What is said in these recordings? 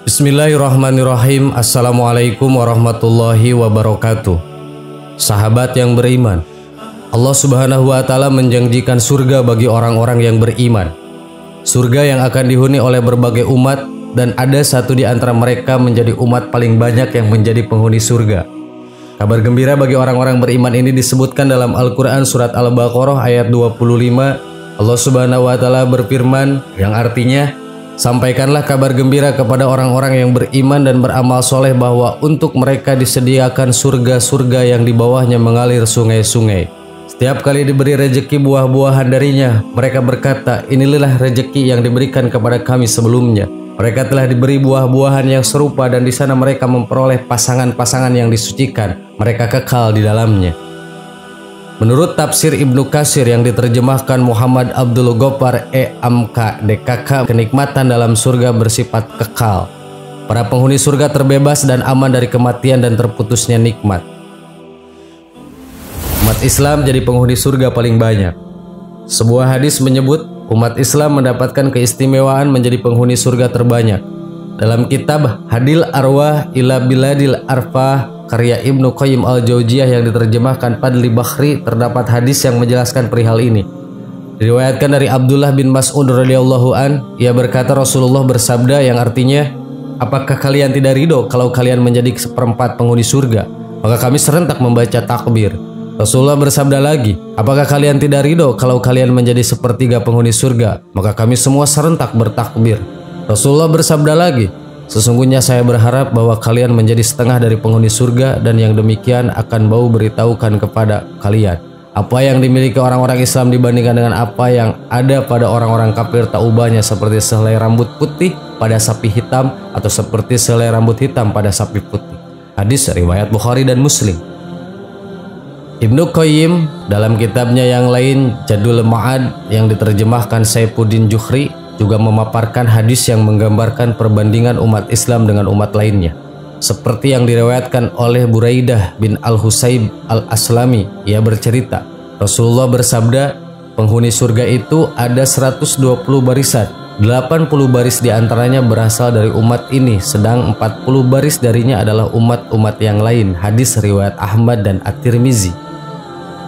Bismillahirrahmanirrahim. Assalamualaikum warahmatullahi wabarakatuh. Sahabat yang beriman, Allah Subhanahu wa Ta'ala menjanjikan surga bagi orang-orang yang beriman. Surga yang akan dihuni oleh berbagai umat, dan ada satu di antara mereka menjadi umat paling banyak yang menjadi penghuni surga. Kabar gembira bagi orang-orang beriman ini disebutkan dalam Al-Quran surat Al-Baqarah ayat 25. Allah Subhanahu wa Ta'ala berfirman, yang artinya, sampaikanlah kabar gembira kepada orang-orang yang beriman dan beramal soleh bahwa untuk mereka disediakan surga-surga yang di bawahnya mengalir sungai-sungai. Setiap kali diberi rejeki buah-buahan darinya, mereka berkata, inilah rejeki yang diberikan kepada kami sebelumnya. Mereka telah diberi buah-buahan yang serupa dan di sana mereka memperoleh pasangan-pasangan yang disucikan. Mereka kekal di dalamnya. Menurut tafsir Ibnu Katsir yang diterjemahkan Muhammad Abdul Ghaffar E.M.K. DKK, kenikmatan dalam surga bersifat kekal. Para penghuni surga terbebas dan aman dari kematian dan terputusnya nikmat. Umat Islam jadi penghuni surga paling banyak. Sebuah hadis menyebut umat Islam mendapatkan keistimewaan menjadi penghuni surga terbanyak. Dalam kitab Hadil Arwah ila Biladil Arfah karya Ibnu Qayyim al-Jauziyah yang diterjemahkan Fadli Bakhri, terdapat hadis yang menjelaskan perihal ini. Diriwayatkan dari Abdullah bin Mas'ud radhiyallahu an, ia berkata Rasulullah bersabda yang artinya, apakah kalian tidak ridho kalau kalian menjadi seperempat penghuni surga? Maka kami serentak membaca takbir. Rasulullah bersabda lagi, apakah kalian tidak ridho kalau kalian menjadi sepertiga penghuni surga? Maka kami semua serentak bertakbir. Rasulullah bersabda lagi, sesungguhnya saya berharap bahwa kalian menjadi setengah dari penghuni surga, dan yang demikian akan bau beritahukan kepada kalian apa yang dimiliki orang-orang Islam dibandingkan dengan apa yang ada pada orang-orang kafir, tak ubahnya seperti sehelai rambut putih pada sapi hitam atau seperti sehelai rambut hitam pada sapi putih. Hadis riwayat Bukhari dan Muslim. Ibnu Qayyim dalam kitabnya yang lain Jadul Ma'ad yang diterjemahkan Saifuddin Juhri juga memaparkan hadis yang menggambarkan perbandingan umat Islam dengan umat lainnya. Seperti yang diriwayatkan oleh Buraidah bin Al-Husayb Al-Aslami, ia bercerita, Rasulullah bersabda, penghuni surga itu ada 120 barisan, 80 baris diantaranya berasal dari umat ini, sedang 40 baris darinya adalah umat-umat yang lain. Hadis riwayat Ahmad dan At-Tirmizi.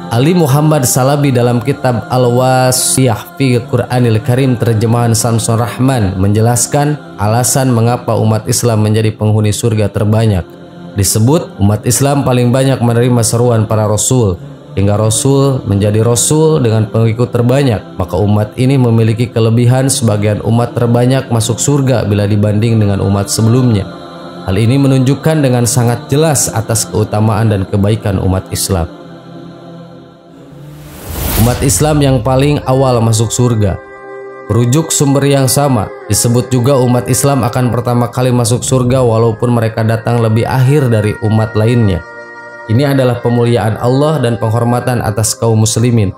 Ali Muhammad Salabi dalam kitab Al-Wasiyah fi Qur'anil Karim terjemahan Samsun Rahman menjelaskan alasan mengapa umat Islam menjadi penghuni surga terbanyak. Disebut umat Islam paling banyak menerima seruan para rasul, hingga rasul menjadi rasul dengan pengikut terbanyak. Maka umat ini memiliki kelebihan sebagian umat terbanyak masuk surga bila dibanding dengan umat sebelumnya. Hal ini menunjukkan dengan sangat jelas atas keutamaan dan kebaikan umat Islam. Umat Islam yang paling awal masuk surga. Merujuk sumber yang sama, disebut juga umat Islam akan pertama kali masuk surga walaupun mereka datang lebih akhir dari umat lainnya. Ini adalah pemuliaan Allah dan penghormatan atas kaum muslimin.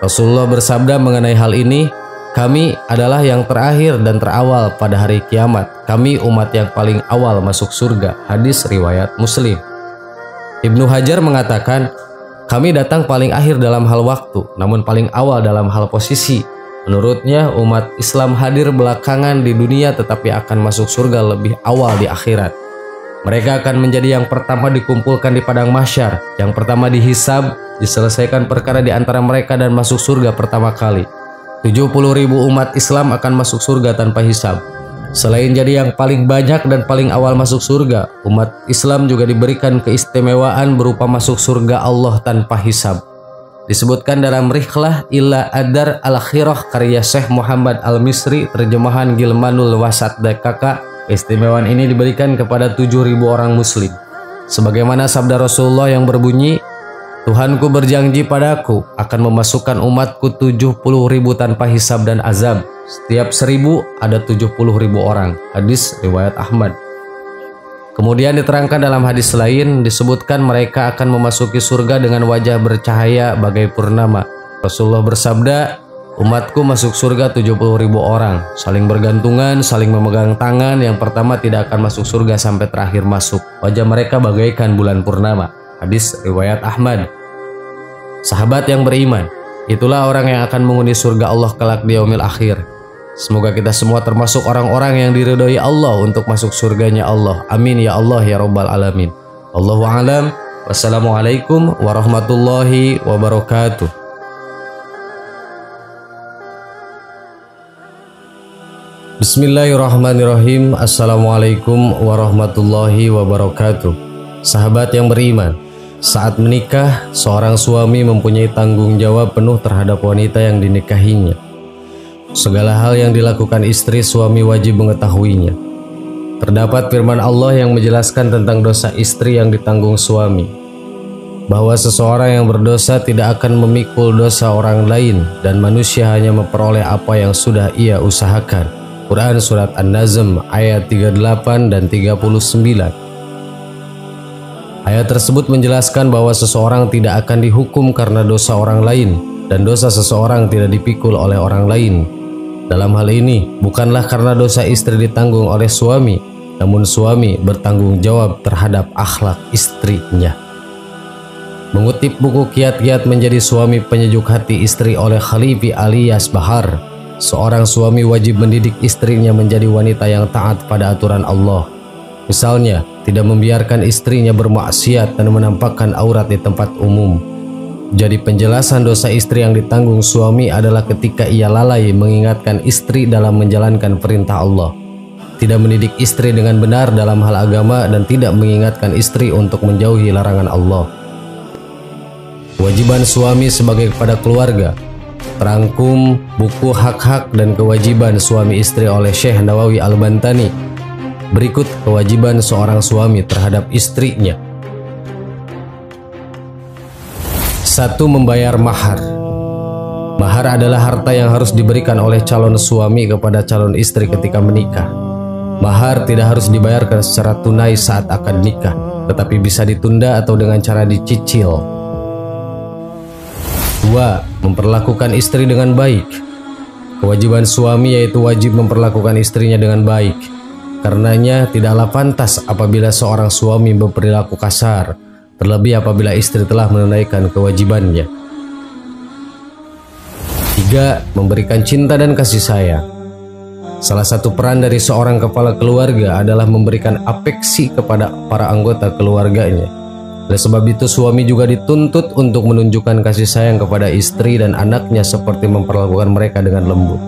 Rasulullah bersabda mengenai hal ini, kami adalah yang terakhir dan terawal pada hari kiamat. Kami umat yang paling awal masuk surga. Hadis riwayat Muslim. Ibnu Hajar mengatakan, kami datang paling akhir dalam hal waktu, namun paling awal dalam hal posisi. Menurutnya, umat Islam hadir belakangan di dunia tetapi akan masuk surga lebih awal di akhirat. Mereka akan menjadi yang pertama dikumpulkan di padang mahsyar, yang pertama dihisab, diselesaikan perkara di antara mereka dan masuk surga pertama kali. 70.000 umat Islam akan masuk surga tanpa hisab. Selain jadi yang paling banyak dan paling awal masuk surga, umat Islam juga diberikan keistimewaan berupa masuk surga Allah tanpa hisab. Disebutkan dalam Rihlah ila Adar al-Akhirah karya Syekh Muhammad Al-Misri, terjemahan Gilmanul Wasat DKK, keistimewaan ini diberikan kepada 7.000 orang muslim. Sebagaimana sabda Rasulullah yang berbunyi, Tuhanku berjanji padaku akan memasukkan umatku 70.000 tanpa hisab dan azab. Setiap 1.000 ada 70.000 orang. Hadis riwayat Ahmad. Kemudian diterangkan dalam hadis lain, disebutkan mereka akan memasuki surga dengan wajah bercahaya bagai purnama. Rasulullah bersabda, umatku masuk surga 70.000 orang, saling bergantungan, saling memegang tangan. Yang pertama tidak akan masuk surga sampai terakhir masuk. Wajah mereka bagaikan bulan purnama. Hadis riwayat Ahmad. Sahabat yang beriman, itulah orang yang akan menghuni surga Allah kelak di yaumil akhir. Semoga kita semua termasuk orang-orang yang diridhoi Allah untuk masuk surganya Allah. Amin ya Allah ya Rabbal Alamin. Allahu a'lam. Wassalamualaikum warahmatullahi wabarakatuh. Bismillahirrahmanirrahim. Assalamualaikum warahmatullahi wabarakatuh. Sahabat yang beriman, saat menikah, seorang suami mempunyai tanggung jawab penuh terhadap wanita yang dinikahinya. Segala hal yang dilakukan istri, suami wajib mengetahuinya. Terdapat firman Allah yang menjelaskan tentang dosa istri yang ditanggung suami, bahwa seseorang yang berdosa tidak akan memikul dosa orang lain dan manusia hanya memperoleh apa yang sudah ia usahakan. Quran Surat An-Nazm ayat 38 dan 39. Ayat tersebut menjelaskan bahwa seseorang tidak akan dihukum karena dosa orang lain dan dosa seseorang tidak dipikul oleh orang lain. Dalam hal ini, bukanlah karena dosa istri ditanggung oleh suami, namun suami bertanggung jawab terhadap akhlak istrinya. Mengutip buku Kiat-Kiat Menjadi Suami Penyejuk Hati Istri oleh Khalifi alias Bahar, seorang suami wajib mendidik istrinya menjadi wanita yang taat pada aturan Allah. Misalnya, tidak membiarkan istrinya bermaksiat dan menampakkan aurat di tempat umum. Jadi penjelasan dosa istri yang ditanggung suami adalah ketika ia lalai mengingatkan istri dalam menjalankan perintah Allah, tidak mendidik istri dengan benar dalam hal agama, dan tidak mengingatkan istri untuk menjauhi larangan Allah. Kewajiban suami sebagai kepada keluarga. Terangkum buku Hak-Hak dan Kewajiban Suami Istri oleh Syekh Nawawi Al-Bantani. Berikut kewajiban seorang suami terhadap istrinya. 1. Membayar mahar. Mahar adalah harta yang harus diberikan oleh calon suami kepada calon istri ketika menikah. Mahar tidak harus dibayarkan secara tunai saat akan nikah, tetapi bisa ditunda atau dengan cara dicicil. 2. Memperlakukan istri dengan baik. Kewajiban suami yaitu wajib memperlakukan istrinya dengan baik. Karenanya tidaklah pantas apabila seorang suami berperilaku kasar, terlebih apabila istri telah menunaikan kewajibannya. 3. Memberikan cinta dan kasih sayang. Salah satu peran dari seorang kepala keluarga adalah memberikan afeksi kepada para anggota keluarganya. Oleh sebab itu suami juga dituntut untuk menunjukkan kasih sayang kepada istri dan anaknya seperti memperlakukan mereka dengan lembut.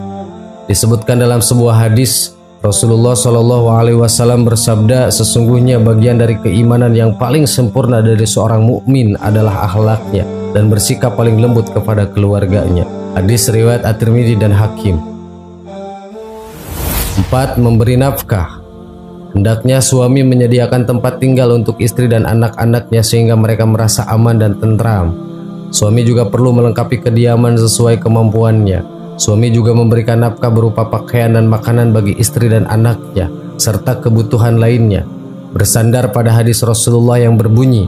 Disebutkan dalam sebuah hadis, Rasulullah Shallallahu Alaihi Wasallam bersabda, sesungguhnya bagian dari keimanan yang paling sempurna dari seorang mukmin adalah akhlaknya dan bersikap paling lembut kepada keluarganya. Hadis riwayat At-Tirmidzi dan Hakim. 4. Memberi nafkah. Hendaknya suami menyediakan tempat tinggal untuk istri dan anak-anaknya sehingga mereka merasa aman dan tentram. Suami juga perlu melengkapi kediaman sesuai kemampuannya. Suami juga memberikan nafkah berupa pakaian dan makanan bagi istri dan anaknya, serta kebutuhan lainnya. Bersandar pada hadis Rasulullah yang berbunyi,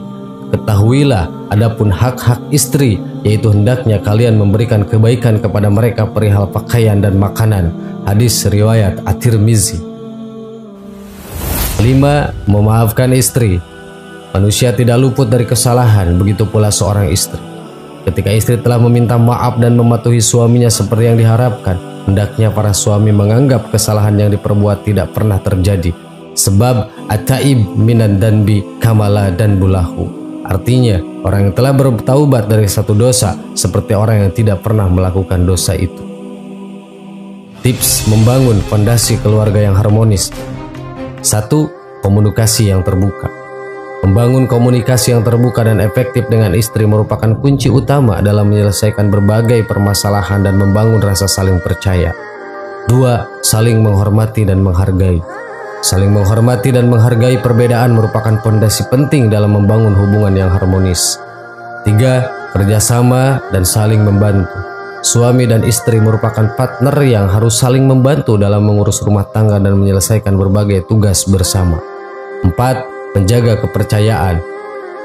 ketahuilah adapun hak-hak istri, yaitu hendaknya kalian memberikan kebaikan kepada mereka perihal pakaian dan makanan. Hadis riwayat At-Tirmidzi. 5. Memaafkan istri. Manusia tidak luput dari kesalahan, begitu pula seorang istri. Ketika istri telah meminta maaf dan mematuhi suaminya seperti yang diharapkan, hendaknya para suami menganggap kesalahan yang diperbuat tidak pernah terjadi. Sebab at-taib minan danbi kamala dan bulahu. Artinya, orang yang telah bertaubat dari satu dosa seperti orang yang tidak pernah melakukan dosa itu. Tips membangun fondasi keluarga yang harmonis. 1. Komunikasi yang terbuka. Membangun komunikasi yang terbuka dan efektif dengan istri merupakan kunci utama dalam menyelesaikan berbagai permasalahan dan membangun rasa saling percaya. 2. Saling menghormati dan menghargai. Saling menghormati dan menghargai perbedaan merupakan fondasi penting dalam membangun hubungan yang harmonis. 3. Kerjasama dan saling membantu. Suami dan istri merupakan partner yang harus saling membantu dalam mengurus rumah tangga dan menyelesaikan berbagai tugas bersama. 4. Menjaga kepercayaan.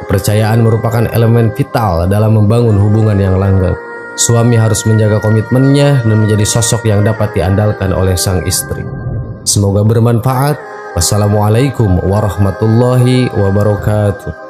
Kepercayaan merupakan elemen vital dalam membangun hubungan yang langgeng. Suami harus menjaga komitmennya dan menjadi sosok yang dapat diandalkan oleh sang istri. Semoga bermanfaat. Wassalamualaikum warahmatullahi wabarakatuh.